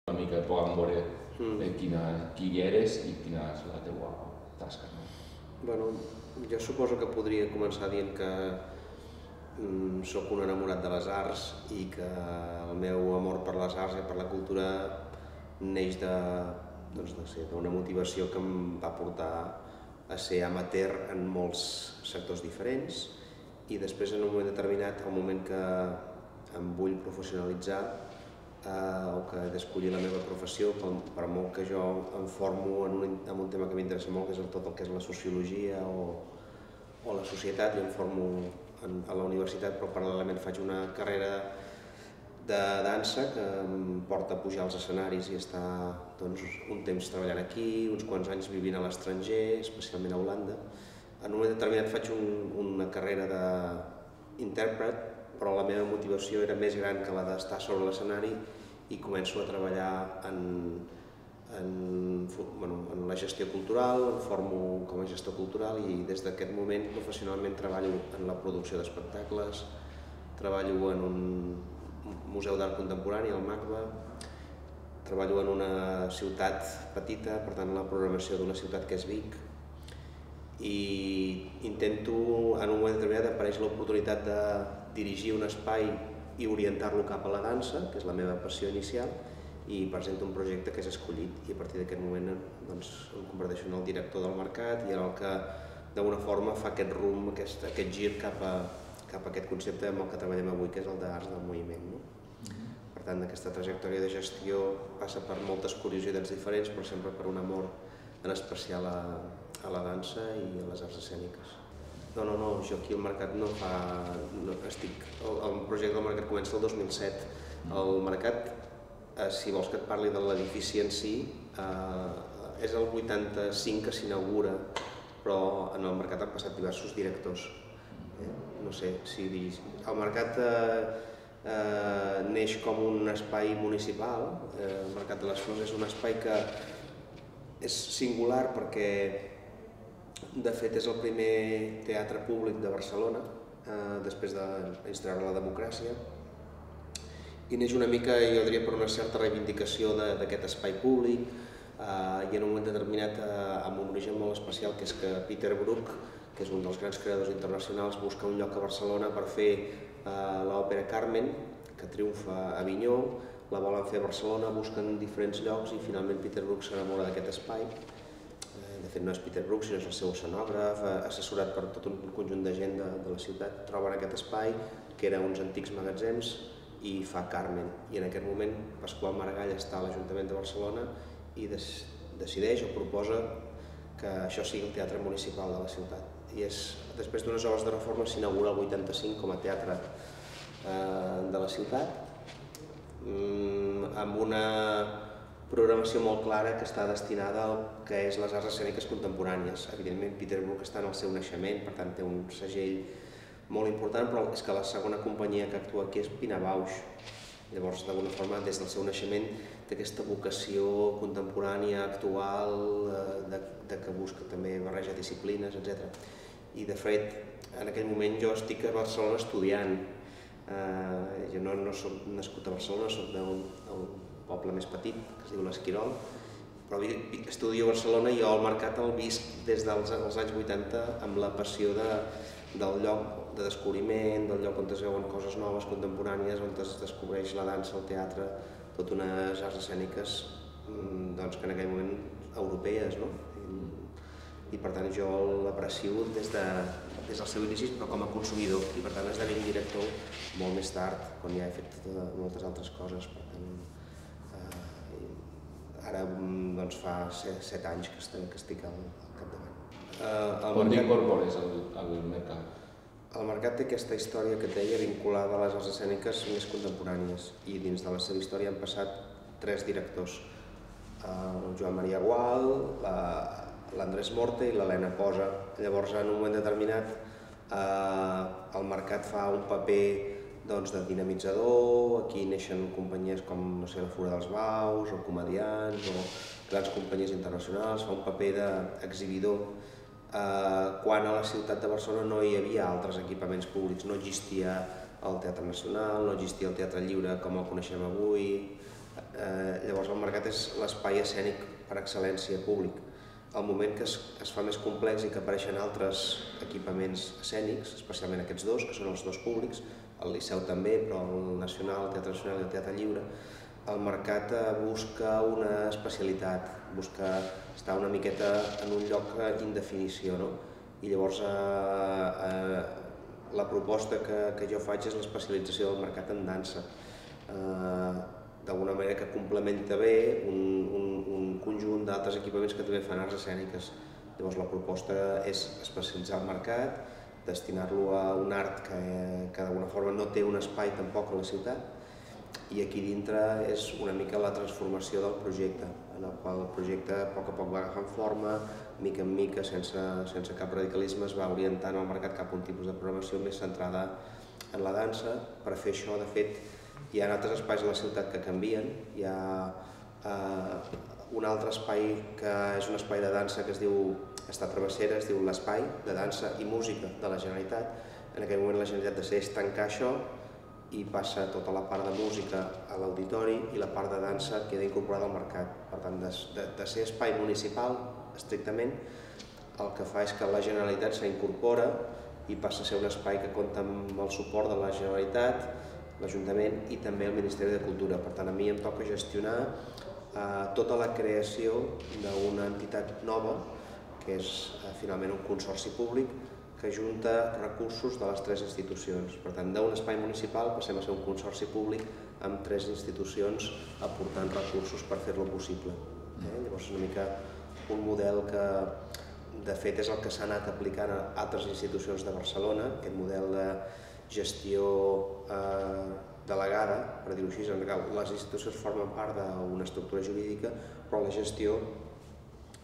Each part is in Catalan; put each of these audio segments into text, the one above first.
una mica podem veure qui eres i quina és la teva tasca. Bueno, jo suposo que podria començar dient que sóc un enamorat de les arts i que el meu amor per les arts i per la cultura neix d'una motivació que em va portar a ser amateur en molts sectors diferents i després en un moment determinat, al moment que em vull professionalitzar o que he d'escollir la meva professió, per molt que jo em formo en un tema que m'interessa molt, que és tot el que és la sociologia o la societat. Jo em formo a la universitat, però paral·lelament faig una carrera de dansa que em porta a pujar als escenaris i estar un temps treballant aquí, uns quants anys vivint a l'estranger, especialment a Holanda. En un moment determinat faig una carrera d'intèrpret, però la meva motivació era més gran que la d'estar sobre l'escenari i començo a treballar en la gestió cultural, em formo com a gestor cultural i des d'aquest moment professionalment treballo en la producció d'espectacles, treballo en un museu d'art contemporani, el MACBA, treballo en una ciutat petita, per tant la programació d'una ciutat que és Vic, i intento, en un moment determinat apareix l'oportunitat de dirigir un espai i orientar-lo cap a la dansa, que és la meva passió inicial, i presento un projecte que és escollit i a partir d'aquest moment em converteixo en el director del mercat i en el que d'alguna forma fa aquest rumb, aquest gir cap a aquest concepte amb el que treballem avui, que és el d'arts del moviment. Per tant, aquesta trajectòria de gestió passa per moltes curiositats diferents, però sempre per un amor en especial a la dansa i a les arts escèniques. No, jo aquí al mercat no fa... El projecte del mercat comença el 2007. El mercat, si vols que et parli de l'edifici en si, és el 85 que s'inaugura, però en el mercat han passat diversos directors. No sé, el mercat neix com un espai municipal. El Mercat de les Flors és un espai que és singular perquè de fet és el primer teatre públic de Barcelona després d'instaurar la democràcia i neix una mica, jo diria, per una certa reivindicació d'aquest espai públic i en un moment determinat amb un origen molt especial, que és que Peter Brook, que és un dels grans creadors internacionals, busca un lloc a Barcelona per fer l'òpera Carmen, que triomfa a Avinyó, la volen fer a Barcelona, busquen diferents llocs i finalment Peter Brook s'enamora d'aquest espai. De fet no és Peter Brook, sinó és el seu escenògraf, assessorat per tot un conjunt de gent de la ciutat, troben aquest espai, que eren uns antics magatzems, i fa Carmen. I en aquest moment Pasqual Maragall està a l'Ajuntament de Barcelona i decideix o proposa que això sigui el teatre municipal de la ciutat. I després d'unes obres de reforma s'inaugura el 85 com a teatre de la ciutat, amb una programació molt clara que està destinada al que és les arts escèniques contemporànies. Evidentment, Peter Brook està en el seu naixement, per tant té un segell molt important, però és que la segona companyia que actua aquí és Pina Bausch. Llavors, d'alguna forma, des del seu naixement, té aquesta vocació contemporània, actual, que busca també barreja disciplines, etc. I, de fet, en aquell moment jo estic a Barcelona estudiant. Jo no soc nascut a Barcelona, soc d'un poble més petit, que es diu l'Esquirol, però estudio a Barcelona i jo al mercat el visc des dels anys 80 amb la passió del lloc de descobriment, del lloc on es veuen coses noves, contemporànies, on es descobreix la dansa, el teatre, tot unes arts escèniques que en aquell moment europees, no? I per tant jo l'aprecio des del seu inici, però com a consumidor, i per tant esdevinc director molt més tard, quan ja he fet moltes altres coses. Per tant, ara fa 7 anys que estic al capdavant. Com t'incorpores al mercat? El mercat té aquesta història que et deia vinculada a les arts escèniques més contemporànies i dins de la seva història han passat 3 directors, el Joan Maria Gual, l'Andrés Morte i l'Helena Posa. Llavors, en un moment determinat, el mercat fa un paper de dinamitzador, aquí neixen companyies com la Fura dels Baus, o comedians, o grans companyies internacionals, fa un paper d'exhibidor, quan a la ciutat de Barcelona no hi havia altres equipaments públics, no existia el Teatre Nacional, no existia el Teatre Lliure com el coneixem avui. Llavors el mercat és l'espai escènic per excel·lència públic. Al moment que es fa més complex i que apareixen altres equipaments escènics, especialment aquests dos, que són els dos públics, el Liceu també, però el Nacional, el Teatre Nacional i el Teatre Lliure, el mercat busca una especialitat, busca estar una miqueta en un lloc d'indefinició, no? I llavors la proposta que jo faig és l'especialització del mercat en dansa, d'alguna manera que complementa bé un conjunt d'altres equipaments que també fan arts escèniques. Llavors la proposta és especialitzar el mercat, destinar-lo a un art que d'alguna forma no té un espai tampoc a la ciutat, i aquí dintre és una mica la transformació del projecte, en el qual el projecte a poc va agafant forma, mica en mica, sense cap radicalisme, es va orientant el mercat cap a un tipus de programació més centrada en la dansa. Per fer això, de fet, hi ha altres espais a la ciutat que canvien. Hi ha un altre espai que és un espai de dansa que es diu, està a Travessera, es diu l'Espai de Dansa i Música de la Generalitat. En aquell moment la Generalitat decideix tancar això i passa tota la part de música a l'auditori i la part de dansa queda incorporada al mercat. Per tant, de ser espai municipal, estrictament, el que fa és que la Generalitat s'incorpora i passa a ser un espai que compta amb el suport de la Generalitat, l'Ajuntament i també el Ministeri de Cultura. Per tant, a mi em toca gestionar tota la creació d'una entitat nova, que és finalment un consorci públic, que junta recursos de les tres institucions. Per tant, d'un espai municipal passem a ser un consorci públic amb tres institucions aportant recursos per fer-lo possible. Llavors és una mica un model que, de fet, és el que s'ha anat aplicant a altres institucions de Barcelona, aquest model de gestió delegada, per dir-ho així. Les institucions formen part d'una estructura jurídica, però la gestió,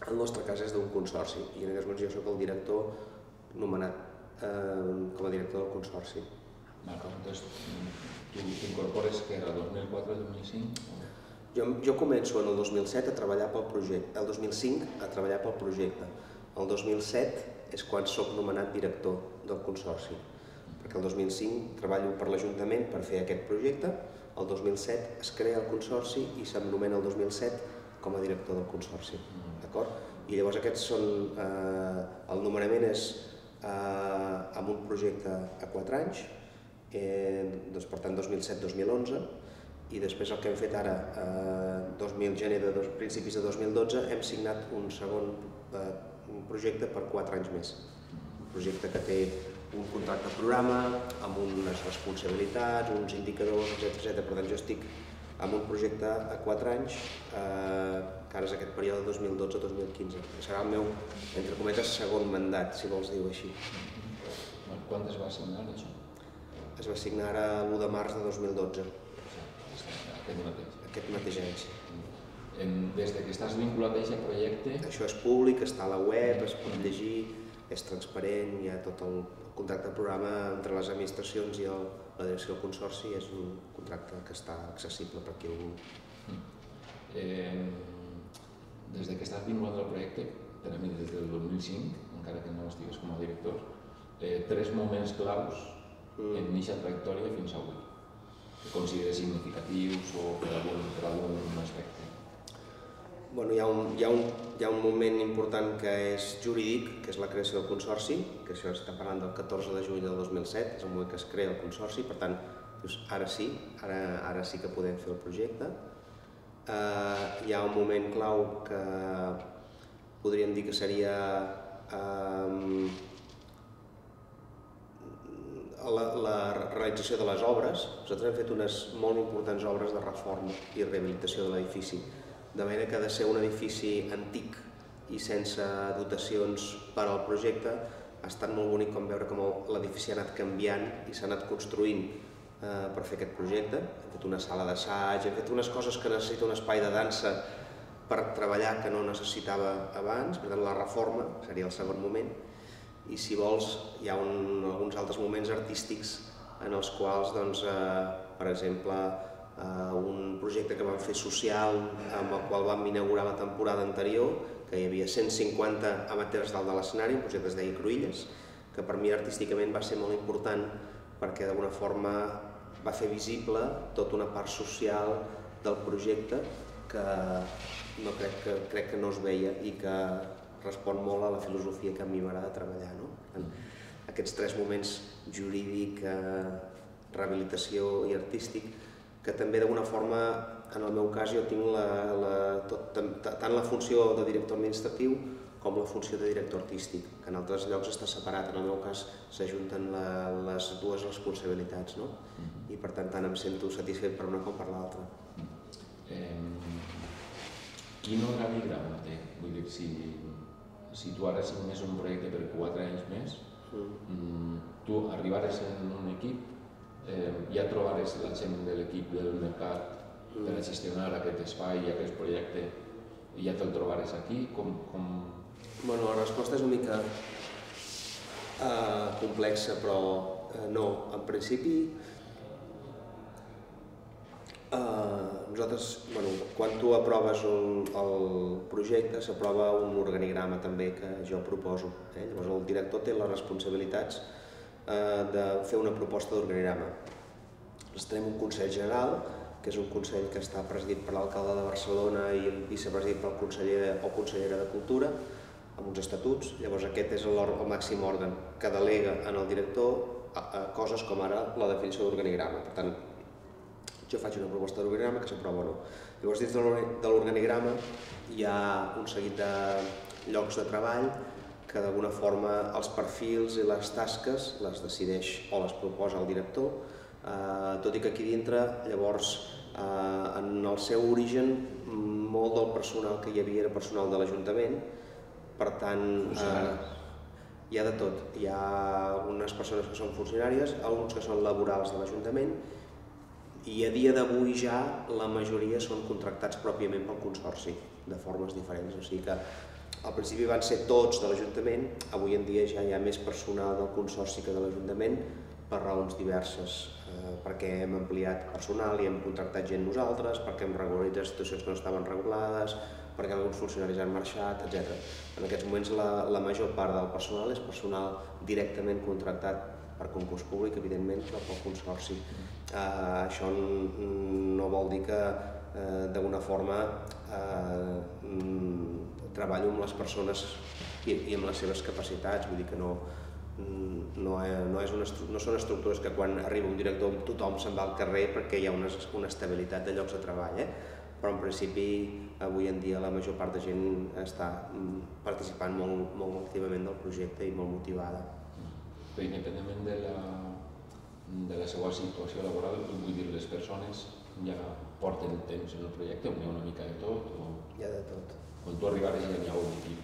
en el nostre cas, és d'un consorci. I en aquests moments jo soc el director nomenat com a director del consorci. Entonces, tu t'incorpores que era el 2004-2005? Jo començo en el 2007 a treballar pel projecte, el 2005 a treballar pel projecte. El 2007 és quan soc nomenat director del consorci, perquè el 2005 treballo per l'Ajuntament per fer aquest projecte, el 2007 es crea el consorci i s'anomena el 2007 com a director del consorci. I llavors aquests són, el nomenament és amb un projecte a 4 anys, per tant 2007-2011, i després el que hem fet ara, principis de 2012, hem signat un segon projecte per 4 anys més. Un projecte que té un contracte programa, amb unes responsabilitats, uns indicadors, etc. Per tant, jo estic amb un projecte a 4 anys, que ara és aquest període 2012-2015, que serà el meu, entre cometes, segon mandat, si vols dir-ho així. Quan es va signar això? Es va signar ara l'1 de març de 2012. Aquest mateix any. Des que estàs vinculat a aquest projecte... Això és públic, està a la web, es pot llegir, és transparent, hi ha tot el contracte de programa entre les administracions i la direcció del consorci, és un contracte que està accessible per qui el vulgui. Des que estàs vinculat al projecte, per a mi des del 2005, encara que no estigues com a director, 3 moments claus en aquesta trajectòria fins avui, que consideres significatius o per algun aspecte? Hi ha un moment important que és jurídic, que és la creació del consorci, que això està parlant del 14 de juny del 2007, és el moment que es crea el consorci, per tant, ara sí que podem fer el projecte. Hi ha un moment clau que podríem dir que seria la realització de les obres. Nosaltres hem fet unes molt importants obres de reforma i rehabilitació de l'edifici, de manera que ha de ser un edifici antic i sense dotacions per al projecte. Ha estat molt bonic com veure com l'edifici ha anat canviant i s'ha anat construint per fer aquest projecte. Hem fet una sala d'assaig, hem fet unes coses que necessita un espai de dansa per treballar que no necessitava abans, per tant la reforma seria el segon moment. I si vols, hi ha alguns altres moments artístics en els quals, per exemple, un projecte que vam fer social, amb el qual vam inaugurar la temporada anterior, que hi havia 150 amateurs dalt de l'escenari, un projecte es deia Cruïlles, que per mi artísticament va ser molt important perquè d'alguna forma va fer visible tota una part social del projecte que crec que no es veia i que respon molt a la filosofia que a mi m'agrada treballar. Aquests tres moments, jurídic, rehabilitació i artístic, que també d'alguna forma, en el meu cas, jo tinc tant la funció de director administratiu com la funció de director artístic, que en altres llocs està separat. En el meu cas s'ajunten les dues responsabilitats, i per tant em sento satisfet per una com per l'altra. Quin organigrama té? Vull dir, si tu ara signes un projecte per 4 anys més, tu arribares en un equip, ja trobares la gent de l'equip del mercat per a gestionar aquest espai i aquest projecte, i ja te'l trobares aquí? Bueno, la resposta és una mica complexa, però no. En principi, nosaltres, quan tu aproves el projecte, s'aprova un organigrama també que jo proposo. Llavors el director té les responsabilitats de fer una proposta d'organigrama. Després tenim un Consell General, que és un consell que està presidit per l'alcalde de Barcelona i vicepresidit pel conseller o consellera de Cultura, amb uns estatuts. Llavors aquest és el màxim òrgan que delega en el director coses com ara la definició d'organigrama. Per tant, jo faig una proposta d'organigrama que s'aprova o no. Llavors dins de l'organigrama hi ha un seguit de llocs de treball que d'alguna forma els perfils i les tasques les decideix o les proposa el director, tot i que aquí dintre, llavors, en el seu origen, molt del personal que hi havia era personal de l'Ajuntament, per tant, hi ha de tot. Hi ha unes persones que són funcionàries, alguns que són laborals de l'Ajuntament, i a dia d'avui ja la majoria són contractats pròpiament pel Consorci, de formes diferents. O sigui que al principi van ser tots de l'Ajuntament, avui en dia ja hi ha més personal del Consorci que de l'Ajuntament per raons diverses, perquè hem ampliat personal i hem contractat gent nosaltres, perquè hem regularitzat situacions que no estaven regulades, perquè alguns funcionaris han marxat, etc. En aquests moments la major part del personal és personal directament contractat per concurs públic, evidentment, però pel Consorci. Això no vol dir que d'alguna forma treballo amb les persones i amb les seves capacitats, vull dir que no són estructures que quan arriba un director tothom se'n va al carrer perquè hi ha una estabilitat de llocs de treball, però en principi avui en dia la major part de gent està participant molt activament del projecte i molt motivada. Però independentment de la seva situació laboral, vull dir, les persones ja porten temps en el projecte, o n'hi ha una mica de tot? Hi ha de tot. Quan tu arribares ja n'hi ha un equip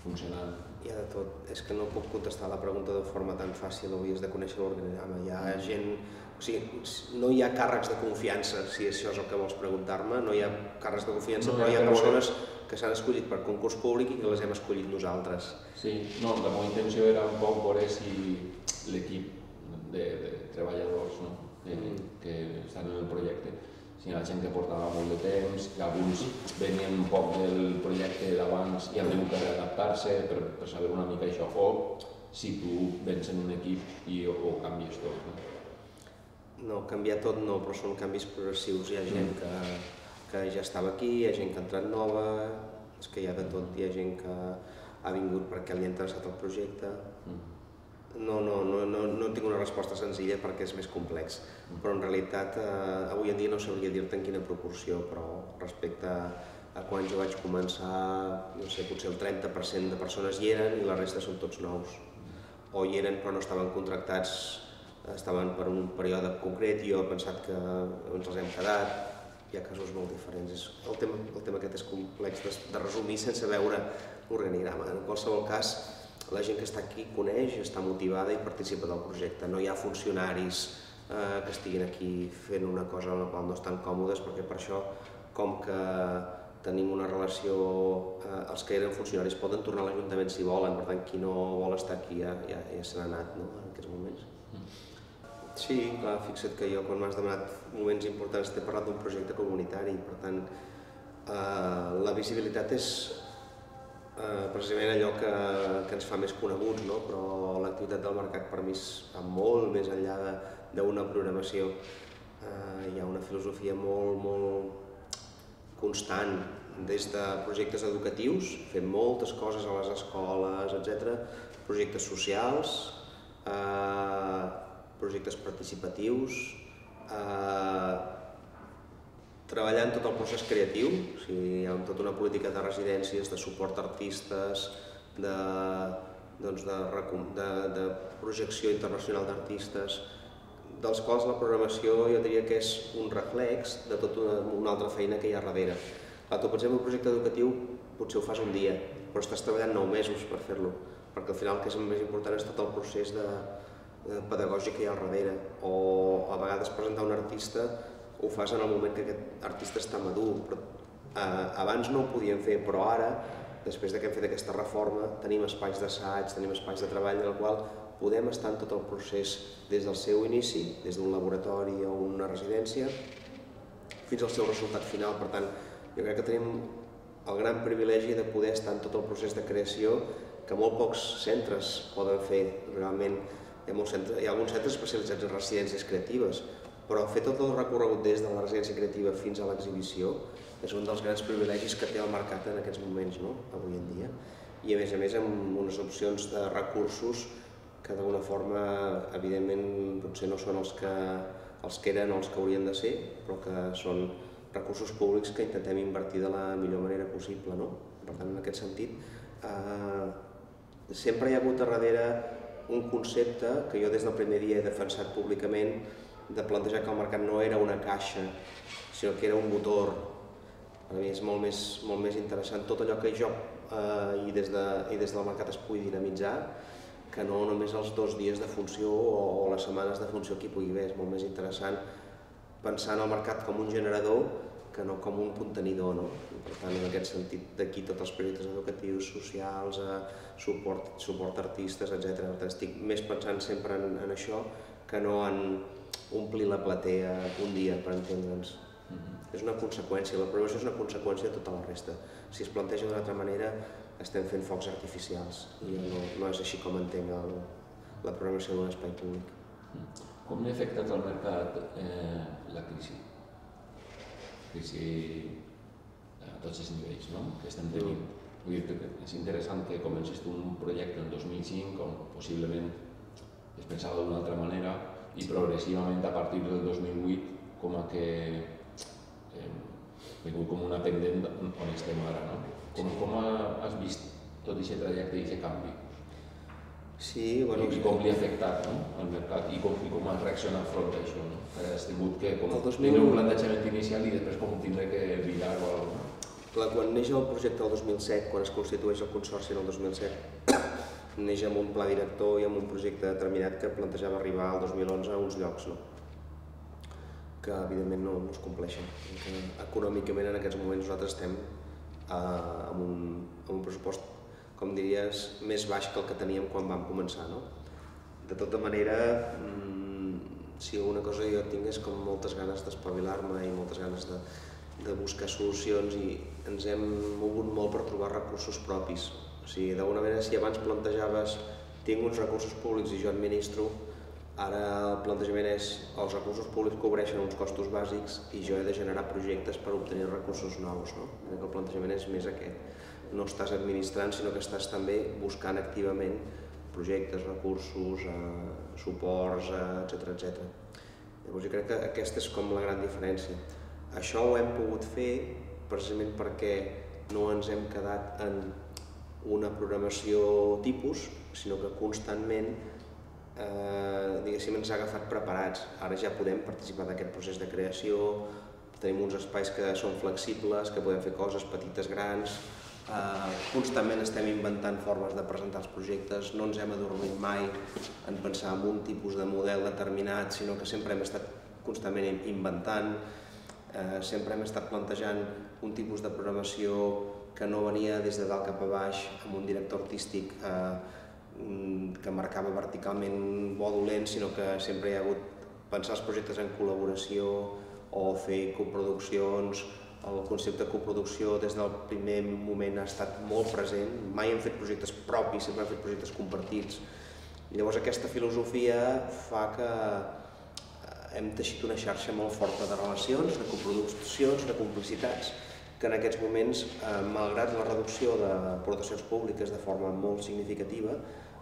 funcionant? Hi ha de tot. És que no puc contestar la pregunta de forma tan fàcil, avui has de conèixer l'organigrama. Hi ha gent... O sigui, no hi ha càrrecs de confiança, si això és el que vols preguntar-me, no hi ha càrrecs de confiança, però hi ha persones que s'han escollit per concurs públic i que les hem escollit nosaltres. Sí, no, la meva intenció era un poc veure si l'equip de treballadors que estan en el projecte, si hi ha gent que portava molt de temps, que alguns venien un poc del projecte d'abans i han hagut de readaptar-se per saber una mica això, o si tu vens en un equip i ho canvies tot. No, canviar tot no, però són canvis progressius. Hi ha gent que ja estava aquí, hi ha gent que ha entrat nova, és que hi ha de tot, hi ha gent que ha vingut perquè li ha interessat el projecte. No tinc una resposta senzilla perquè és més complex, però en realitat avui en dia no sabria dir-te en quina proporció, però respecte a quan jo vaig començar, no sé, potser el 30% de persones hi eren i la resta són tots nous. O hi eren però no estaven contractats, estaven per un període concret i jo he pensat que ens els hem quedat. Hi ha casos molt diferents. El tema aquest és complex de resumir sense veure l'organigrama. En qualsevol cas, la gent que està aquí coneix, està motivada i participa del projecte. No hi ha funcionaris que estiguin aquí fent una cosa en la qual no estan còmodes, perquè per això, com que tenim una relació, els que eren funcionaris poden tornar a l'Ajuntament si volen, per tant, qui no vol estar aquí ja se n'ha anat en aquests moments. Sí, clar, fixa't que jo quan m'has demanat moments importants t'he parlat d'un projecte comunitari, per tant, la visibilitat és precisament allò que ens fa més coneguts, però l'activitat del mercat per mi va molt més enllà d'una programació. Hi ha una filosofia molt constant, des de projectes educatius, fem moltes coses a les escoles, etc., projectes socials, projectes participatius, treballant tot el procés creatiu, o sigui, hi ha tota una política de residències, de suport a artistes, de projecció internacional d'artistes, dels quals la programació jo diria que és un reflex de tota una altra feina que hi ha darrere. Tu pensem en un projecte educatiu, potser ho fas un dia, però estàs treballant 9 mesos per fer-lo, perquè al final el que és més important és tot el procés pedagògic que hi ha al darrere, o a vegades presentar un artista ho fas en el moment que aquest artista està madur. Abans no ho podíem fer, però ara, després que hem fet aquesta reforma, tenim espais d'assaig, tenim espais de treball en el qual podem estar en tot el procés des del seu inici, des d'un laboratori o una residència, fins al seu resultat final. Per tant, jo crec que tenim el gran privilegi de poder estar en tot el procés de creació que molt pocs centres poden fer. Realment hi ha alguns centres especialitzats en residències creatives, però fer tot el recorregut des de la residència creativa fins a l'exhibició és un dels grans privilegis que té el mercat en aquests moments, avui en dia. I a més amb unes opcions de recursos que d'alguna forma, evidentment, potser no són els que eren o els que haurien de ser, però que són recursos públics que intentem invertir de la millor manera possible. Per tant, en aquest sentit, sempre hi ha hagut a darrere un concepte que jo des del primer dia he defensat públicament, de plantejar que el mercat no era una caixa, sinó que era un motor. Per mi és molt més interessant tot allò que jo i des del mercat es pugui dinamitzar, que no només els 2 dies de funció o les setmanes de funció que hi pugui haver. És molt més interessant pensar en el mercat com un generador que no com un contenidor. Per tant, en aquest sentit, d'aquí tots els projectes educatius, socials, suport a artistes, etc. Estic més pensant sempre en això que no en omplir la platea un dia, per entendre'ns. És una conseqüència, la programació és una conseqüència de tota la resta. Si es planteja d'una altra manera, estem fent focs artificials i no és així com entenc la programació d'un espai públic. Com li ha afectat al mercat la crisi? Crisi a tots els nivells que estem tenint. És interessant que comences un projecte en 2005 on possiblement es pensava d'una altra manera i progressivament a partir del 2008 com que vingut com una pendent on estem ara. Com has vist tot aquest trajecte i aquest canvi? Sí, I com li ha afectat al mercat i com has reaccionat front a això? Has tingut que tindre un plantejament inicial i després com tindre que virar-ho o alguna cosa? Quan neix el projecte el 2007, quan es constitueix el Consorci en el 2007, neix amb un pla director i amb un projecte determinat que plantejava arribar al 2011 a uns llocs que evidentment no es compleixen. Econòmicament en aquests moments nosaltres estem amb un pressupost, com diries, més baix que el que teníem quan vam començar. De tota manera, si alguna cosa jo tinc és com moltes ganes d'espavilar-me i moltes ganes de buscar solucions i ens hem mogut molt per trobar recursos propis. O sigui, d'alguna manera, si abans plantejaves tinc uns recursos públics i jo administro, ara el plantejament és els recursos públics cobreixen uns costos bàsics i jo he de generar projectes per obtenir recursos nous. El plantejament és més aquest. No estàs administrant, sinó que estàs també buscant activament projectes, recursos, suports, etc. Llavors jo crec que aquesta és com la gran diferència. Això ho hem pogut fer precisament perquè no ens hem quedat en una programació tipus, sinó que constantment ens ha agafat preparats. Ara ja podem participar d'aquest procés de creació, tenim uns espais que són flexibles, que podem fer coses petites, grans, constantment estem inventant formes de presentar els projectes, no ens hem adormit mai en pensar en un tipus de model determinat, sinó que sempre hem estat constantment inventant, sempre hem estat plantejant un tipus de programació que no venia des de dalt cap a baix, amb un director artístic que marcava verticalment bo dolent, sinó que sempre hi ha hagut pensar els projectes en col·laboració o fer coproduccions. El concepte de coproducció des del primer moment ha estat molt present, mai hem fet projectes propis, sempre hem fet projectes compartits. Llavors aquesta filosofia fa que hem teixit una xarxa molt forta de relacions, de coproduccions, de complicitats, que en aquests moments, malgrat la reducció d'aportacions públiques de forma molt significativa,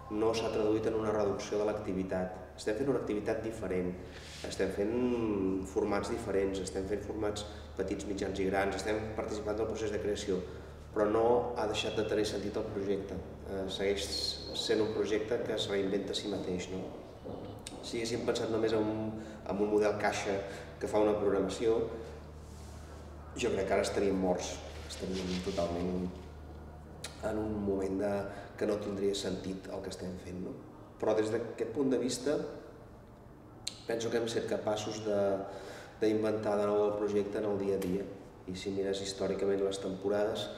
no s'ha traduït en una reducció de l'activitat. Estem fent una activitat diferent, estem fent formats diferents, estem fent formats petits, mitjans i grans, estem participant del procés de creació, però no ha deixat de tenir sentit el projecte. Segueix sent un projecte que es reinventa a si mateix. Si haguéssim pensat només en un model caixa que fa una programació, jo crec que ara estaríem morts, estaríem totalment en un moment que no tindria sentit el que estem fent. Però des d'aquest punt de vista penso que hem estat capaços d'inventar de nou el projecte en el dia a dia. I si mires històricament les temporades,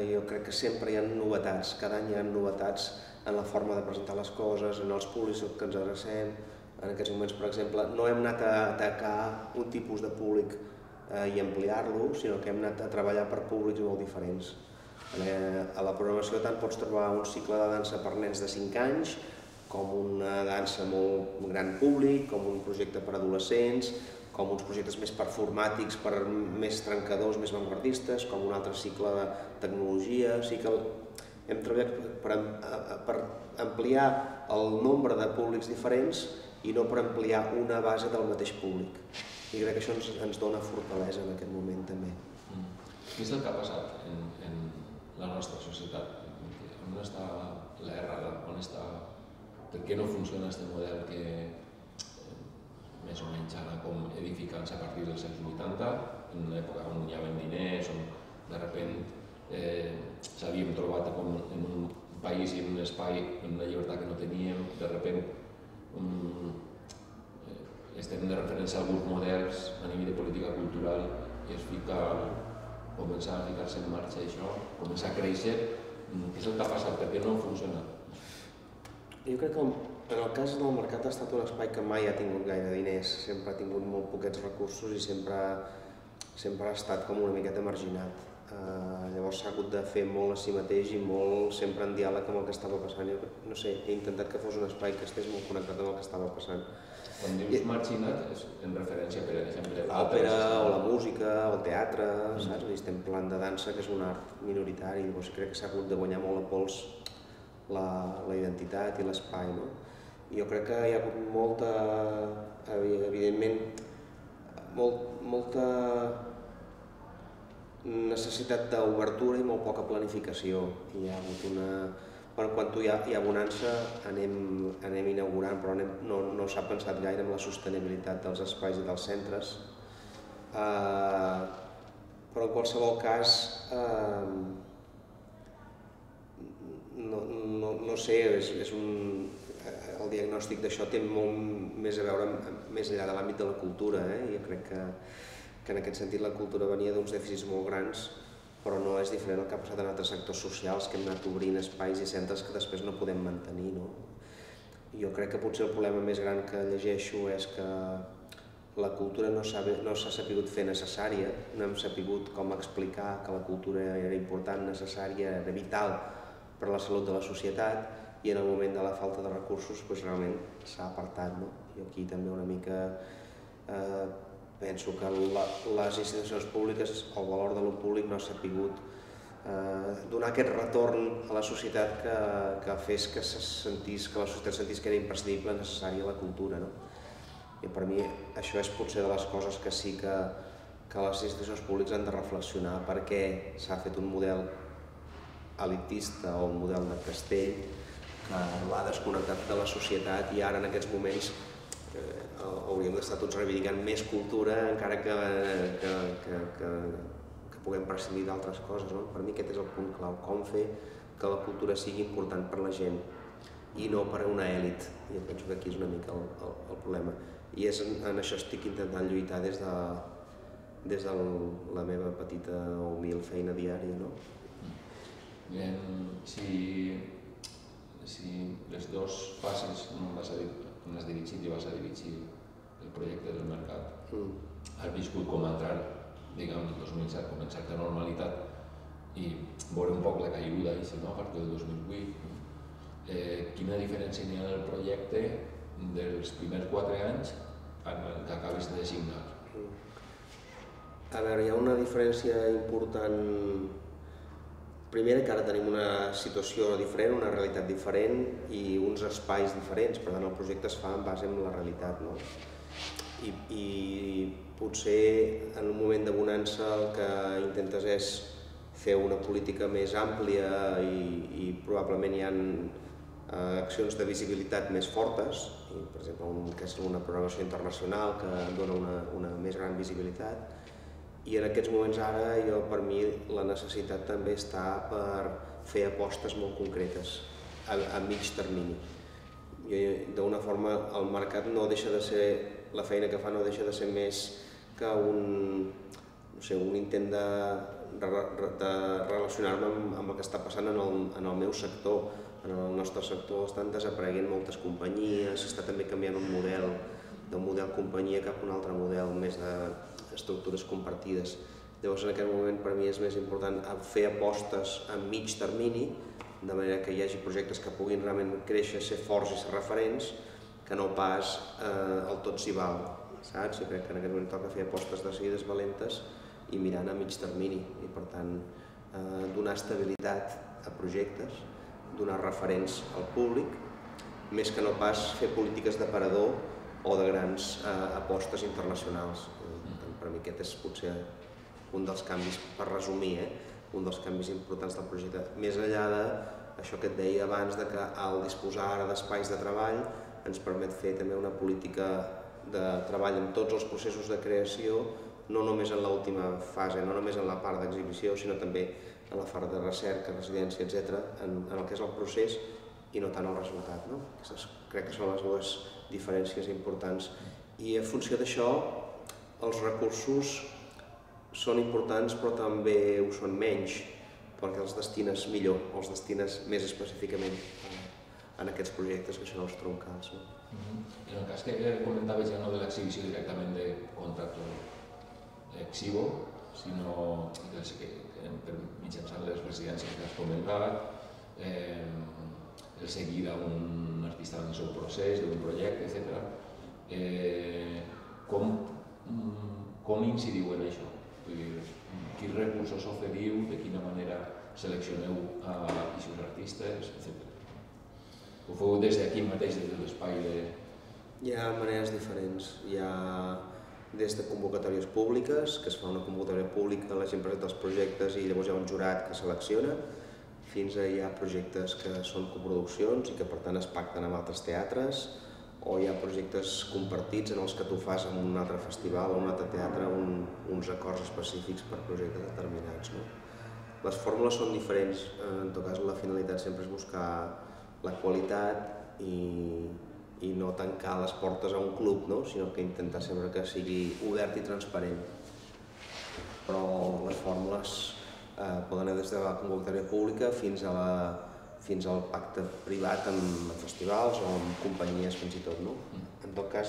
jo crec que sempre hi ha novetats, cada any hi ha novetats en la forma de presentar les coses, en els públics que ens adrecem. En aquests moments, per exemple, no hem anat a atacar un tipus de públic i ampliar-lo, sinó que hem anat a treballar per públics molt diferents. A la programació tant pots trobar un cicle de dansa per nens de 5 anys, com una dansa molt gran públic, com un projecte per adolescents, com uns projectes més performàtics, més trencadors, més vanguardistes, com un altre cicle de tecnologia. O sigui que hem treballat per ampliar el nombre de públics diferents i no per ampliar una base del mateix públic. I crec que això ens dona fortalesa en aquest moment també. Què és el que ha passat en la nostra societat? On està l'errada? On està... Per què no funciona aquest model que més o menys ara com edificant-se a partir dels anys 80, en una època on hi havia diners, on de repente s'havíem trobat com en un país i en un espai, en una llibertat que no teníem, de repente estem de referència a alguns models a nivell de política cultural i començar a ficar-se en marxa això, començar a créixer. Què és el que ha passat? Per què no funciona? Jo crec que en el cas del mercat ha estat un espai que mai ha tingut gaire diners, sempre ha tingut molt poquets recursos i sempre ha estat com una miqueta marginat. Llavors s'ha hagut de fer molt a si mateix i molt sempre en diàleg amb el que estava passant. Jo no sé, he intentat que fos un espai que estés molt connectat amb el que estava passant. Quan dius marginat és en referència, per exemple, a l'òpera o la música o el teatre, saps? Estem parlant de dansa, que és un art minoritari, llavors crec que s'ha hagut de guanyar molt a pols la identitat i l'espai. Jo crec que hi ha hagut molta, evidentment, molta necessitat d'obertura i molt poca planificació. Hi ha hagut una... Quan hi ha bonança anem inaugurant, però no s'ha pensat gaire en la sostenibilitat dels espais i dels centres. Però en qualsevol cas, no sé, el diagnòstic d'això té molt més a veure més enllà de l'àmbit de la cultura. Jo crec que en aquest sentit la cultura venia d'uns dèficits molt grans, però no és diferent el que ha passat en altres sectors socials, que hem anat obrint espais i centres que després no podem mantenir. Jo crec que potser el problema més gran que llegeixo és que la cultura no s'ha sabut fer necessària, no hem sabut com explicar que la cultura era important, necessària, era vital per a la salut de la societat, i en el moment de la falta de recursos realment s'ha apartat. I aquí també una mica penso que les institucions públiques, el valor de lo públic no ha sabut donar aquest retorn a la societat que fes que la societat sentís que era imprescindible, necessària la cultura. I per mi això és potser de les coses que sí que les institucions públiques han de reflexionar, perquè s'ha fet un model elitista o un model de castell que l'ha desconnectat de la societat, i ara en aquests moments hauríem d'estar tots reivindicant més cultura, encara que puguem prescindir d'altres coses. Per mi aquest és el punt clau, com fer que la cultura sigui important per la gent i no per a una èlit. Jo penso que aquí és una mica el problema. I en això estic intentant lluitar des de la meva petita o humil feina diària. Si les dues fases on has dirigit i vas a dirigir el projecte del mercat, has viscut com entrar, diguem, el 2007 com en certa normalitat i veure un poc la caiguda a partir del 2008. Quina diferència hi ha en el projecte dels primers 4 anys en el que acabes de signar? A veure, hi ha una diferència important. Primera, que ara tenim una situació diferent, una realitat diferent i uns espais diferents, per tant el projecte es fa en base en la realitat, no? I potser en un moment de bonança el que intentes és fer una política més àmplia i probablement hi ha accions de visibilitat més fortes, i, per exemple, que és una programació internacional que dona una més gran visibilitat. I en aquests moments ara, per mi, la necessitat també està per fer apostes molt concretes a mig termini. D'una forma, el mercat no deixa de ser, la feina que fa no deixa de ser més que un intent de relacionar-me amb el que està passant en el meu sector. En el nostre sector estan desapareguent moltes companyies, s'està també canviant un model d'un model companyia cap a un altre model més d'estructures compartides. Llavors, en aquest moment, per mi és més important fer apostes a mig termini, de manera que hi hagi projectes que puguin realment créixer, ser forts i ser referents, que no pas el tot s'hi val, saps? Jo crec que en aquest moment toca fer apostes decidides, valentes i mirant a mig termini i, per tant, donar estabilitat a projectes, donar referents al públic, més que no pas fer polítiques d'aparador o de grans apostes internacionals. Per mi aquest és potser un dels canvis, per resumir, un dels canvis importants del projecte. Més enllà d'això que et deia abans, que al disposar ara d'espais de treball ens permet fer també una política de treball en tots els processos de creació, no només en l'última fase, no només en la part d'exhibició, sinó també en la part de recerca, residència, etc., en el que és el procés i no tant el resultat. Aquestes crec que són les dues diferències importants. I en funció d'això, els recursos són importants però també ho són menys, perquè els destines millor, els destines més específicament en aquests projectes que són els troncals. En el cas que comentaves ja no de l'exhibició directament de contractor Exhibo, sinó mitjançant les residències que has comentat, el seguir a un artista en el seu procés, d'un projecte, etc. Com incidiu en això? Quins recursos oferiu, de quina manera seleccioneu aquests artistes, etc. Ho feu des d'aquí mateix, des de l'espai de... Hi ha maneres diferents. Hi ha des de convocatòries públiques, que es fa una convocatòria pública, la gent presenta els projectes i llavors hi ha un jurat que selecciona, fins a hi ha projectes que són coproduccions i que per tant es pacten amb altres teatres, o hi ha projectes compartits en els que tu fas en un altre festival o un altre teatre uns acords específics per projectes determinats. Les fórmules són diferents, en tot cas la finalitat sempre és buscar la qualitat i no tancar les portes a un club, sinó que intentar sempre que sigui obert i transparent. Però les fórmules poden anar des de la convocatòria pública fins al pacte privat amb festivals o amb companyies fins i tot. En tot cas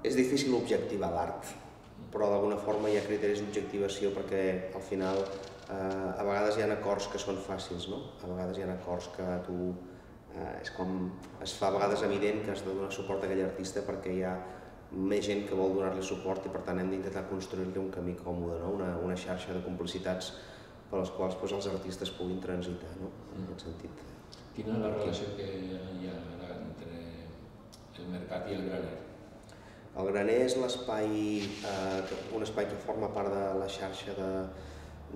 és difícil objectivar l'art, però d'alguna forma hi ha criteris d'objectivació perquè al final a vegades hi ha acords que són fàcils, a vegades hi ha acords que tu... És com es fa a vegades evident que has de donar suport a aquell artista perquè hi ha més gent que vol donar-li suport i per tant hem d'intentar construir-li un camí còmode, una xarxa de complicitats per les quals els artistes puguin transitar, en aquest sentit. Quina és la relació que hi ha ara entre el mercat i el graner? El graner és un espai que forma part de la xarxa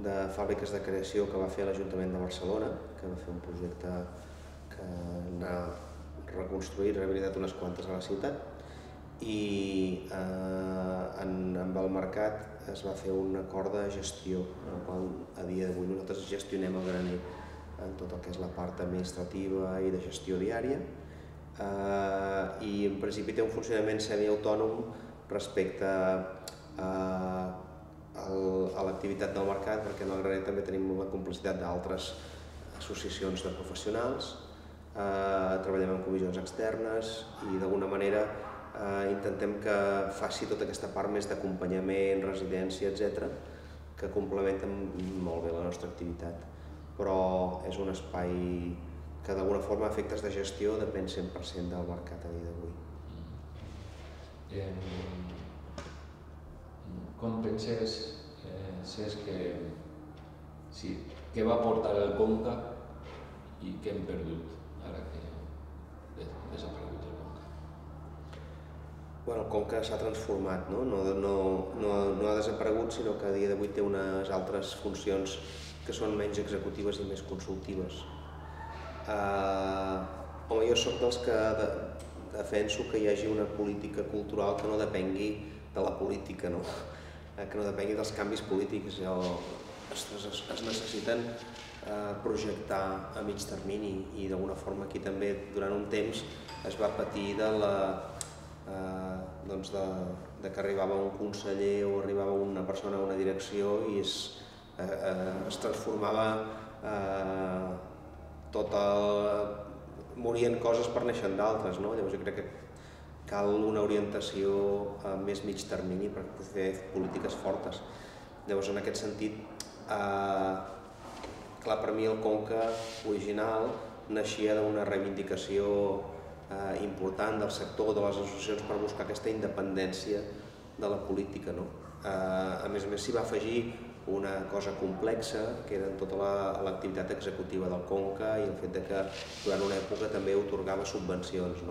de fàbriques de creació que va fer l'Ajuntament de Barcelona, que va fer un projecte que n'ha reconstruït, rehabilitat unes quantes a la ciutat, i amb el mercat es va fer un acord de gestió, en el qual a dia d'avui nosaltres gestionem el graner en tot el que és la part administrativa i de gestió diària, i en principi té un funcionament semiautònom respecte a l'activitat del mercat, perquè en el graner també tenim la complicitat d'altres associacions de professionals, treballem en comissions externes i d'alguna manera intentem que faci tota aquesta part més d'acompanyament, residència, etc., que complementen molt bé la nostra activitat. Però és un espai que d'alguna forma a efectes de gestió depèn 100% del mercat a dia d'avui. com penses, Cesc, què va portar el Conca i què hem perdut ara que ha desaparegut el Conca? El Conca s'ha transformat, no ha desaparegut, sinó que a dia d'avui té unes altres funcions que són menys executives i més consultives. Home, jo soc dels que defenso que hi hagi una política cultural que no depengui de la política, que no depengui dels canvis polítics. Es necessiten projectar a mig termini i d'alguna forma aquí també durant un temps es va patir de que arribava un conseller o arribava una persona a una direcció i es transformava morien coses per neixen d'altres, Llavors jo crec que cal una orientació a més mig termini per fer polítiques fortes. Llavors en aquest sentit, clar, per mi el Conca original naixia d'una reivindicació important del sector, de les associacions, per buscar aquesta independència de la política. A més s'hi va afegir una cosa complexa, que era tota l'activitat executiva del Conca i el fet que durant una època també atorgava subvencions.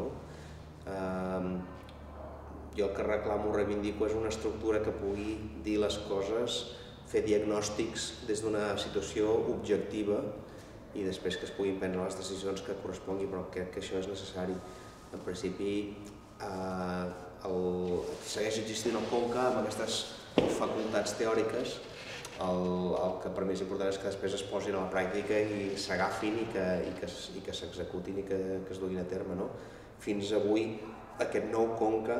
Jo el que reclamo, reivindico, és una estructura que pugui dir les coses, fer diagnòstics des d'una situació objectiva i després que es puguin prendre les decisions que correspongui, però crec que això és necessari. En principi, segueix existint el Conca amb aquestes facultats teòriques. El que per mi és important és que després es posin a la pràctica i s'agafin i que s'executin i que es duguin a terme. Fins avui, aquest nou Conca,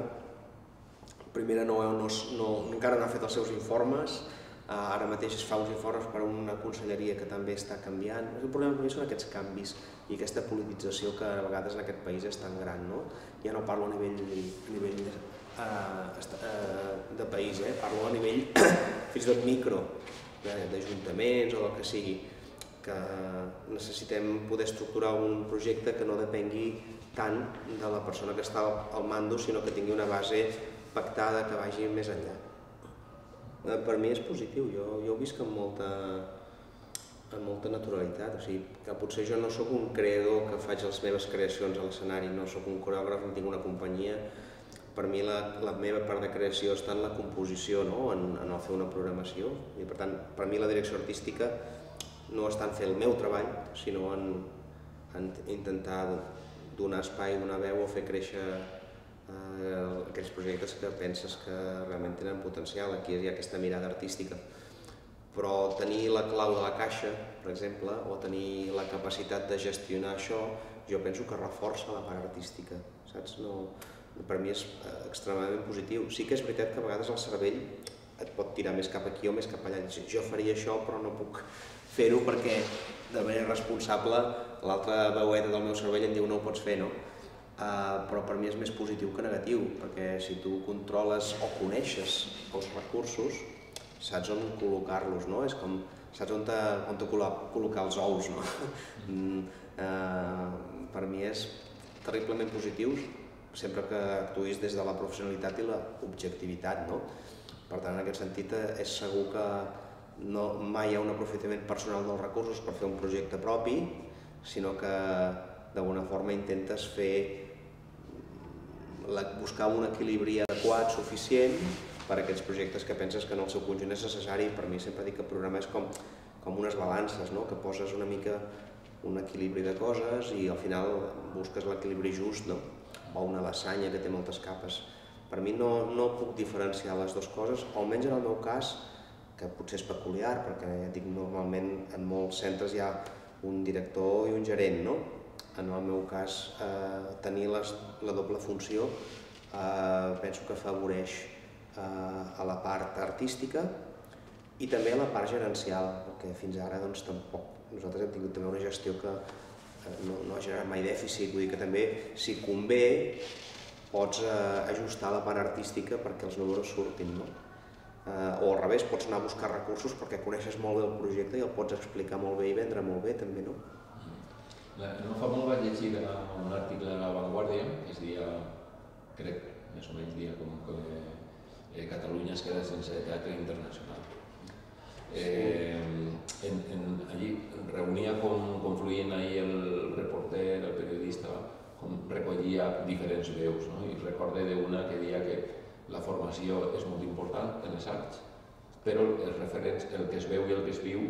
primera encara no ha fet els seus informes, ara mateix es fa uns informes per a una conselleria que també està canviant. El problema per mi són aquests canvis i aquesta politització que a vegades en aquest país és tan gran. Ja no parlo a nivell de país, parlo a nivell fins i tot micro, d'ajuntaments o del que sigui, que necessitem poder estructurar un projecte que no depengui tant de la persona que està al mando, sinó que tingui una base pactada que vagi més enllà. Per mi és positiu, jo ho visc amb molta naturalitat, o sigui, que potser jo no sóc un creador que faig les meves creacions a l'escenari, no sóc un coreògraf, no tinc una companyia. Per mi la meva part de creació està en la composició, en el fer una programació, i per tant, per mi la direcció artística no està en fer el meu treball, sinó en intentar donar espai, donar veu o fer créixer aquells projectes que penses que realment tenen potencial. Aquí hi ha aquesta mirada artística. Però tenir la clau de la caixa, per exemple, o tenir la capacitat de gestionar això, jo penso que reforça la part artística, saps? Per mi és extremadament positiu. Sí que és veritat que a vegades el cervell et pot tirar més cap aquí o més cap allà. Jo faria això, però no puc fer-ho perquè de manera responsable l'altra veueta del meu cervell em diu no ho pots fer, però per mi és més positiu que negatiu, perquè si tu controles o coneixes els recursos, saps on col·locar-los, és com saps on col·locar els ous. Per mi és terriblement positiu sempre que actuïs des de la professionalitat i l'objectivitat. Per tant, en aquest sentit, és segur que mai hi ha un aprofitament personal dels recursos per fer un projecte propi, sinó que d'alguna forma intentes buscar un equilibri adequat, suficient, per a aquests projectes que penses que en el seu conjunt és necessari. Per mi sempre dic que programar és com unes balances, que poses una mica un equilibri de coses i al final busques l'equilibri just, o una lasanya que té moltes capes. Per mi no puc diferenciar les dues coses, almenys en el meu cas, que potser és peculiar, perquè ja dic, normalment en molts centres hi ha un director i un gerent, En el meu cas, tenir la doble funció penso que afavoreix a la part artística i també a la part gerencial, perquè fins ara tampoc nosaltres hem tingut també una gestió que no ha generat mai dèficit, vull dir que també, si convé, pots ajustar la part artística perquè els números surtin, o al revés, pots anar a buscar recursos perquè coneixes molt bé el projecte i el pots explicar molt bé i vendre molt bé també, No fa molt vaig llegir un article a La Vanguardia que es deia, crec, més o menys dia com que Catalunya es queda sense teatre internacional. Allí reunia com confluïen ahir el reporter, el periodista, com recollia diferents veus, no? I recorde d'una que deia que la formació és molt important en les arts, però els referents, el que es veu i el que es viu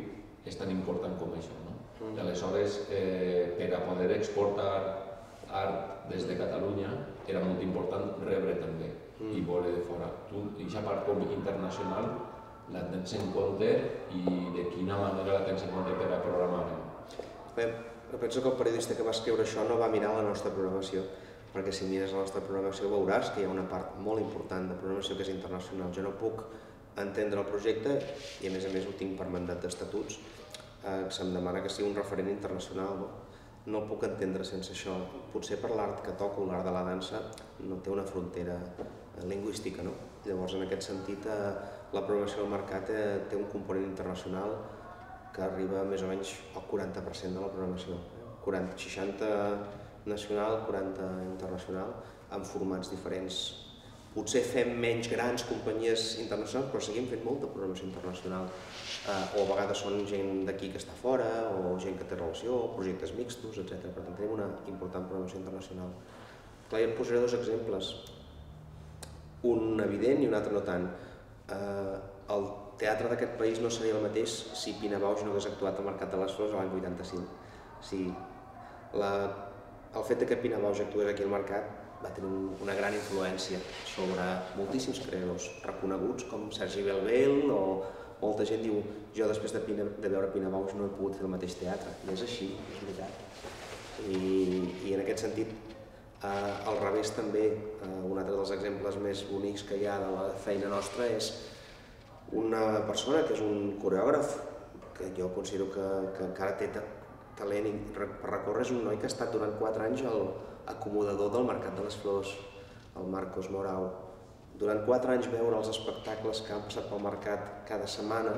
és tan important com això, no? I aleshores, per a poder exportar art des de Catalunya era molt important rebre també i veure de fora. Tu, aquesta part com internacional, la tens en compte i de quina manera la tens en compte per a programar-ho? Bé, penso que el periodista que va escriure això no va mirar la nostra programació, perquè si mires la nostra programació veuràs que hi ha una part molt important de programació que és internacional. Jo no puc entendre el projecte i a més ho tinc per mandat d'estatuts, que se'm demana que sigui un referent internacional. No puc entendre sense això. Potser per l'art que toco, l'art de la dansa, no té una frontera lingüística, no? Llavors, en aquest sentit, la programació del mercat té un component internacional que arriba més o menys al 40% de la programació. 60 nacional, 40 internacional, en formats diferents. Potser fem menys grans companyies internacionals, però seguim fent molta programació internacional. O a vegades són gent d'aquí que està fora, o gent que té relació, o projectes mixtos, etc. Per tant, tenim una important programació internacional. Clar, jo et posaré dos exemples. Un evident i un altre no tant. El teatre d'aquest país no seria el mateix si Pina Bausch no hagués actuat al Mercat de les Flors l'any 85. O sigui, el fet que Pina Bausch actués aquí al Mercat va tenir una gran influència sobre moltíssims creadors reconeguts com Sergi Belbel, o molta gent diu jo després de veure Pina Bausch no he pogut fer el mateix teatre, i és així, és veritat. I en aquest sentit, al revés també, un altre dels exemples més bonics que hi ha de la feina nostra és una persona que és un coreògraf, que jo considero que encara té talent per recórrer, és un noi que ha estat durant 4 anys acomodador del Mercat de les Flors, el Marcos Morau. Durant 4 anys veure els espectacles que han passat pel mercat cada setmana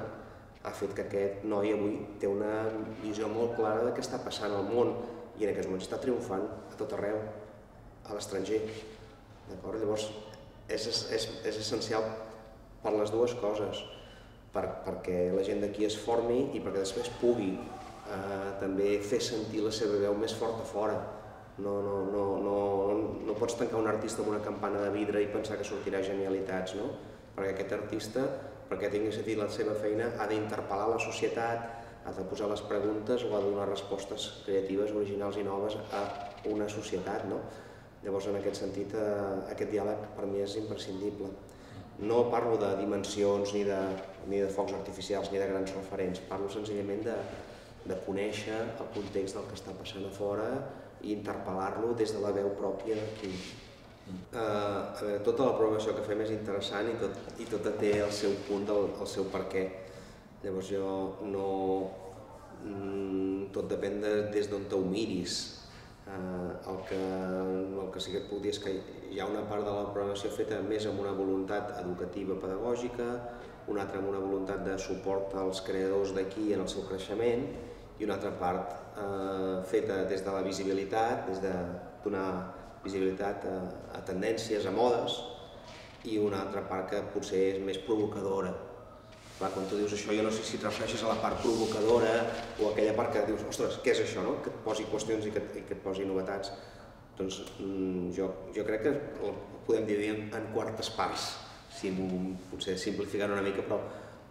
ha fet que aquest noi avui té una visió molt clara de què està passant al món i en aquests moments està triomfant a tot arreu, a l'estranger. Llavors és essencial per les dues coses, perquè la gent d'aquí es formi i perquè després pugui també fer sentir la seva veu més forta fora. No pots tancar un artista amb una campana de vidre i pensar que sortirà genialitats, no? Perquè aquest artista, perquè tingui sentit la seva feina, ha d'interpel·lar la societat, ha de posar les preguntes o ha de donar respostes creatives, originals i noves a una societat, no? Llavors, en aquest sentit, aquest diàleg per mi és imprescindible. No parlo de dimensions ni de focs artificials ni de grans referents, parlo senzillament de conèixer el context del que està passant a fora i interpel·lar-lo des de la veu pròpia d'aquí. Tota la programació que fem és interessant i tota té el seu punt, el seu per què. Llavors tot depèn des d'on t'ho miris. El que sí que et puc dir és que hi ha una part de la programació feta més amb una voluntat educativa pedagògica, una altra amb una voluntat de suport als creadors d'aquí en el seu creixement i una altra part feta des de la visibilitat, des de donar visibilitat a tendències, a modes, i una altra part que potser és més provocadora. Clar, quan tu dius això, jo no sé si et refereixes a la part provocadora o a aquella part que dius, ostres, què és això, no? Que et posi qüestions i que et posi novetats. Doncs jo crec que ho podem dividir en quartes parts, potser simplificant una mica, però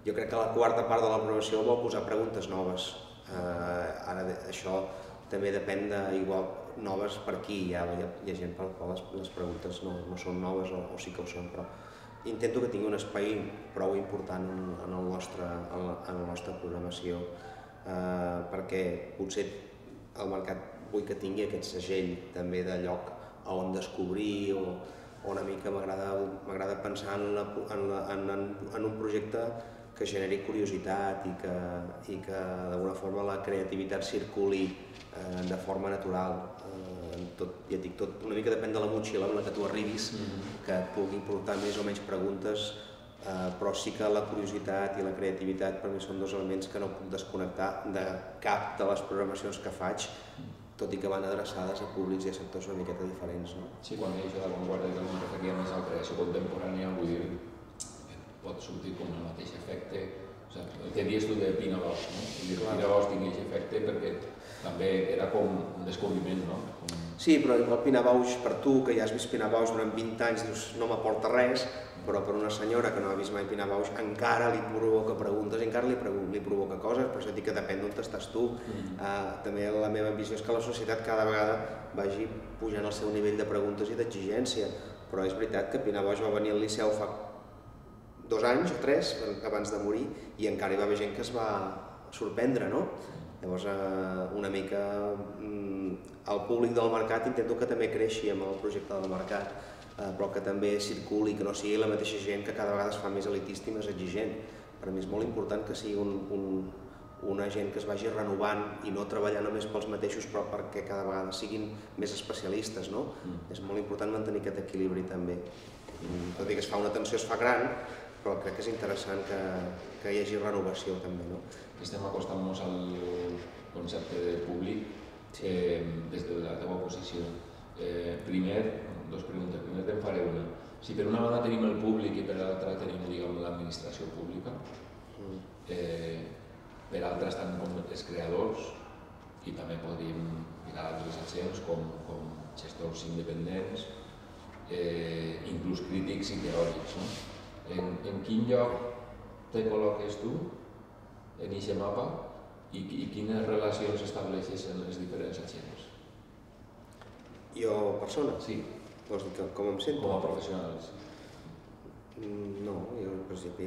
jo crec que la quarta part de la programació vol posar preguntes noves. Ara això també depèn igual noves per qui, hi ha gent per la qual les preguntes no són noves o sí que ho són, però intento que tingui un espai prou important en la nostra programació, perquè potser el mercat vull que tingui aquest segell també de lloc on descobrir o una mica m'agrada pensar en un projecte que generi curiositat i que d'alguna forma la creativitat circuli de forma natural. Ja et dic, tot una mica depèn de la motxilla amb la que tu arribis, que et pugui portar més o menys preguntes, però sí que la curiositat i la creativitat per mi són dos elements que no puc desconnectar de cap de les programacions que faig, tot i que van adreçades a públics i a sectors una miqueta diferents. Sí, quan hi ha això d'avantguarda que em referia més a la creació contemporània, vull dir, pot sortir com el mateix efecte. El que dius tu de Pina Bausch, no? Pina Bausch tingui aquest efecte perquè també era com un descobriment, no? Sí, però igual Pina Bausch, per tu, que ja has vist Pina Bausch durant 20 anys, dius, no m'aporta res, però per una senyora que no ha vist mai Pina Bausch encara li provoca preguntes, encara li provoca coses, per això dic que depèn d'on estàs tu. També la meva ambició és que la societat cada vegada vagi pujant el seu nivell de preguntes i d'exigència, però és veritat que Pina Bausch va venir al Liceu fa 2 anys o 3 abans de morir i encara hi va haver gent que es va sorprendre, no? Llavors, una mica el públic del mercat intento que també creixi amb el projecte del mercat, però que també circuli, que no sigui la mateixa gent que cada vegada es fa més elitista i més exigent. Per mi és molt important que sigui una gent que es vagi renovant i no treballar només pels mateixos, però perquè cada vegada siguin més especialistes, no? És molt important mantenir aquest equilibri també. Tot i que es fa una atenció, es fa gran, però crec que és interessant que hi hagi renovació també, no? Estem acostant-nos al concepte de públic des de la teva posició. Primer, 2 preguntes. Primer te'n faré una. Si per una banda tenim el públic i per l'altra tenim, l'administració pública, per altra estan els creadors i també podríem mirar altres agents com gestors independents, inclús crítics i teòrics. En quin lloc te col·loques tu en aquest mapa i quines relacions estableixes en les diferents agents? Jo, persona? Sí. Vols dir com em sento? Com a professionals. No, jo per exemple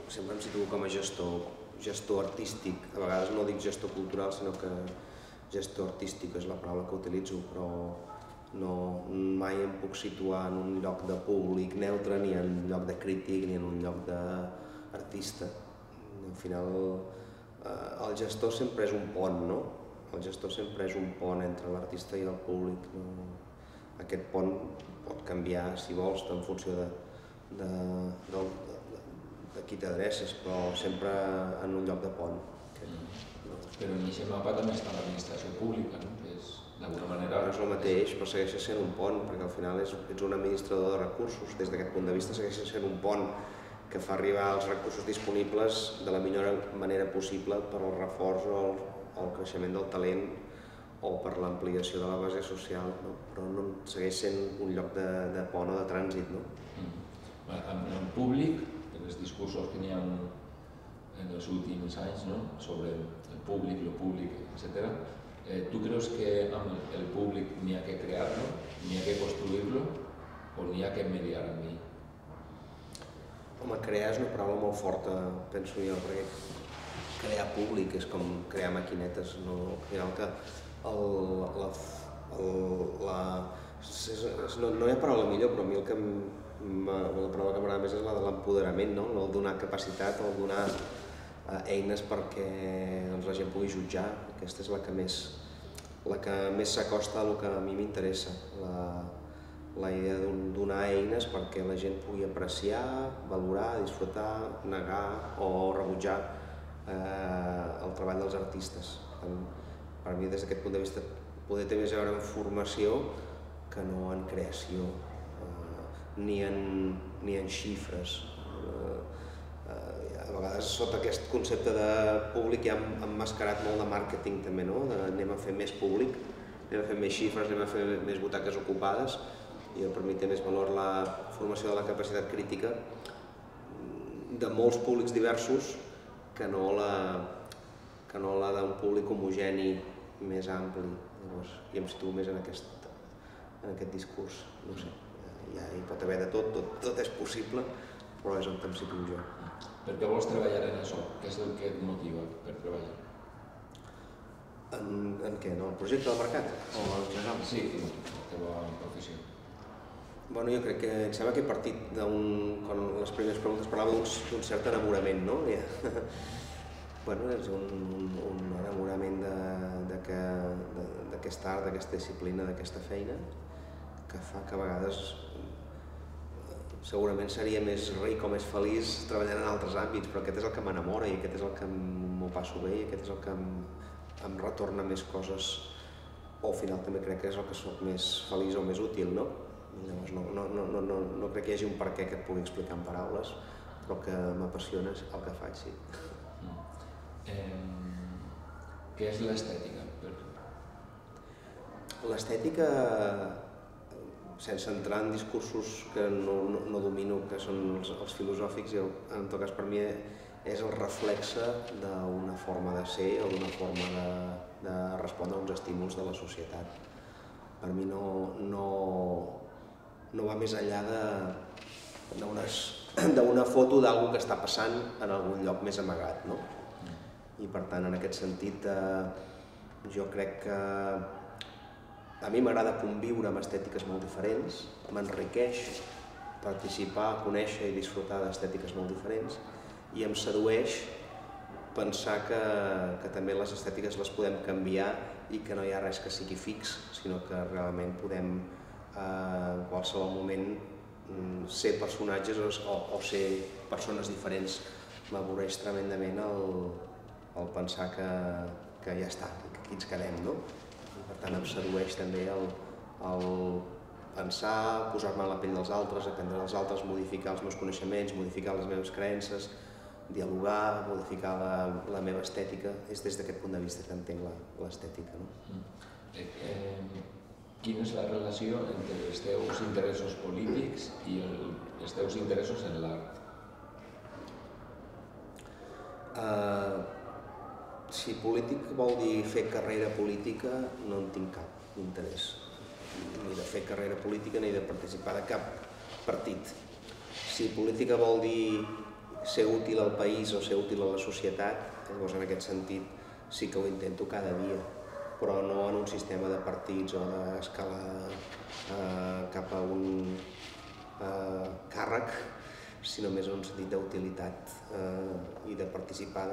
sempre em situo com a gestor artístic. A vegades no dic gestor cultural, sinó que gestor artístic és la paraula que utilitzo, però mai em puc situar en un lloc de públic neutre, ni en un lloc de crític, ni en un lloc d'artista. Al final, el gestor sempre és un pont, no? El gestor sempre és un pont entre l'artista i el públic. Aquest pont pot canviar, si vols, en funció de qui t'adreces, però sempre en un lloc de pont. Però en aquest mapa també està l'administració pública, no? Que és, d'alguna manera... No és el mateix, però segueix sent un pont, perquè al final ets un administrador de recursos. Des d'aquest punt de vista segueix sent un pont que fa arribar els recursos disponibles de la millor manera possible per al reforç o el creixement del talent o per l'ampliació de la base social, no? Però no segueix sent un lloc de pont o de trànsit, no? En públic, en els discursos que n'hi ha en els últims anys, no? Sobre el públic, etc. Tu creus que amb el públic n'hi ha que crear-lo, n'hi ha que construir-lo o n'hi ha que mediar amb ell? Home, crear és una paraula molt forta, penso jo, perquè crear públic és com crear maquinetes, no? Al final que no hi ha paraula millor, però a mi la paraula que m'agrada més és la de l'empoderament, no? El donar capacitat, el donar eines perquè la gent pugui jutjar. Aquesta és la que més s'acosta a el que a mi m'interessa, la idea de donar eines perquè la gent pugui apreciar, valorar, disfrutar, negar o rebutjar el treball dels artistes. Per mi, des d'aquest punt de vista, poder té més a veure en formació que no en creació, ni en xifres. A vegades, sota aquest concepte de públic, ja hem emmascarat molt de màrqueting també, no? Anem a fer més públic, anem a fer més xifres, anem a fer més butaques ocupades, i per mi té més valor la formació de la capacitat crítica de molts públics diversos que no la d'un públic homogeni més ampli. Llavors, jo em situo més en aquest discurs. No sé, ja hi pot haver de tot és possible, però és on em situo jo. Per què vols treballar en això? Què és el que et motiva per treballar? En què? En el projecte del mercat? O en general? Sí, en la teva professió. Bueno, jo crec que em sembla que he partit quan les primeres preguntes parlava d'un cert enamorament, no? Bueno, és un enamorament d'aquest art, d'aquesta disciplina, d'aquesta feina, que fa que a vegades segurament seria més ric o més feliç treballant en altres àmbits, però aquest és el que m'enamora i aquest és el que m'ho passo bé i aquest és el que em retorna més coses, o al final també crec que és el que soc més feliç o més útil, no? Llavors no crec que hi hagi un per què que et pugui explicar en paraules, però el que m'apassiona és el que faig, sí. Què és l'estètica? L'estètica, sense entrar en discursos que no domino, que són els filosòfics, en tot cas per mi és el reflexe d'una forma de ser o d'una forma de respondre a uns estímuls de la societat. Per mi no va més enllà d'una foto d'algú que està passant en algun lloc més amagat, no? I per tant, en aquest sentit, jo crec que a mi m'agrada conviure amb estètiques molt diferents, m'enriqueix participar, conèixer i disfrutar d'estètiques molt diferents i em sedueix pensar que també les estètiques les podem canviar i que no hi ha res que sigui fix, sinó que realment podem en qualsevol moment ser personatges o ser persones diferents. M'avorreix tremendament el pensar que ja està, que aquí ens quedem, no? I per tant em sedueix també el pensar, posar-me en la pell dels altres, aprendre dels altres, modificar els meus coneixements, modificar les meves creences, dialogar, modificar la meva estètica. És des d'aquest punt de vista que entenc l'estètica. Quina és la relació entre els teus interessos polítics i els teus interessos en l'art? Si polític vol dir fer carrera política, no en tinc cap interès. Ni de fer carrera política ni de participar de cap partit. Si política vol dir ser útil al país o ser útil a la societat, llavors en aquest sentit sí que ho intento cada dia, però no en un sistema de partits o d'escalar cap a un càrrec, sinó més en un sentit d'utilitat i de participar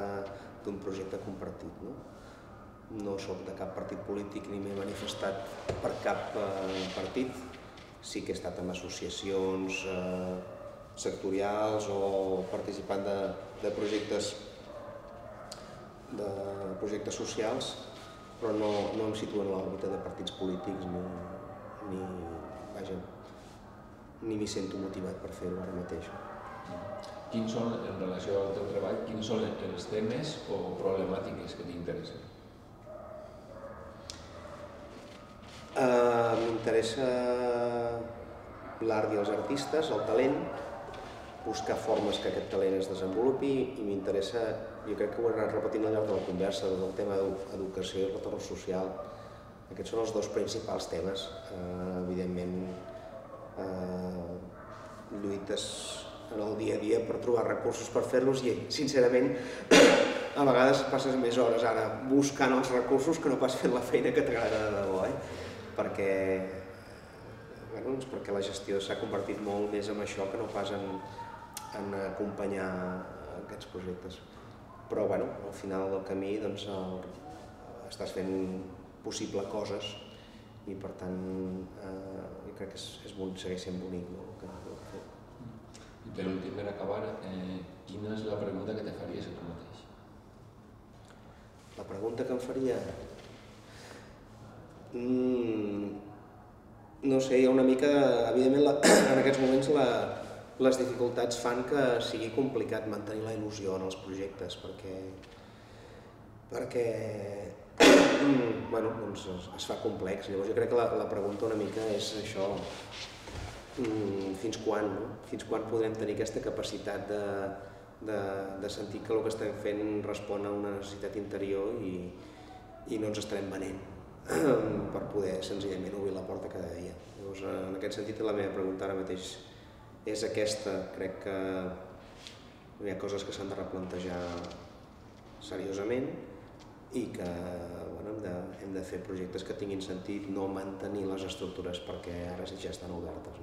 d'un projecte compartit. No soc de cap partit polític ni m'he manifestat per cap partit, sí que he estat en associacions sectorials o participant de projectes socials, però no em situo en l'òrbita de partits polítics ni m'hi sento motivat per fer-ho ara mateix. Quins són, en relació al teu treball, quins són els temes o problemàtiques que t'interessen? M'interessa l'art i els artistes, el talent, buscar formes que aquest talent es desenvolupi i m'interessa, jo crec que ho he anat repetint al llarg de la conversa, el tema d'educació i retorn social. Aquests són els dos principals temes. Evidentment, lluites en el dia a dia per trobar recursos per fer-los i, sincerament, a vegades passes més hores ara buscant els recursos que no pas fent la feina que t'agrada de debò, perquè la gestió s'ha convertit molt més en això que no pas en acompanyar aquests projectes. Però al final del camí estàs fent possible coses i per tant jo crec que segueix sent bonic el que fer. I per últim, per acabar, quina és la pregunta que te faries a tu mateix? La pregunta que em faria? No sé, hi ha una mica, evidentment en aquests moments les dificultats fan que sigui complicat mantenir la il·lusió en els projectes perquè es fa complex. Llavors jo crec que la pregunta una mica és això, fins quan podrem tenir aquesta capacitat de sentir que el que estem fent respon a una necessitat interior i no ens estarem venent per poder senzillament obrir la porta cada dia. Llavors, en aquest sentit, la meva pregunta ara mateix és aquesta. Crec que hi ha coses que s'han de replantejar seriosament i que hem de fer projectes que tinguin sentit, no mantenir les estructures perquè ara ja estan obertes.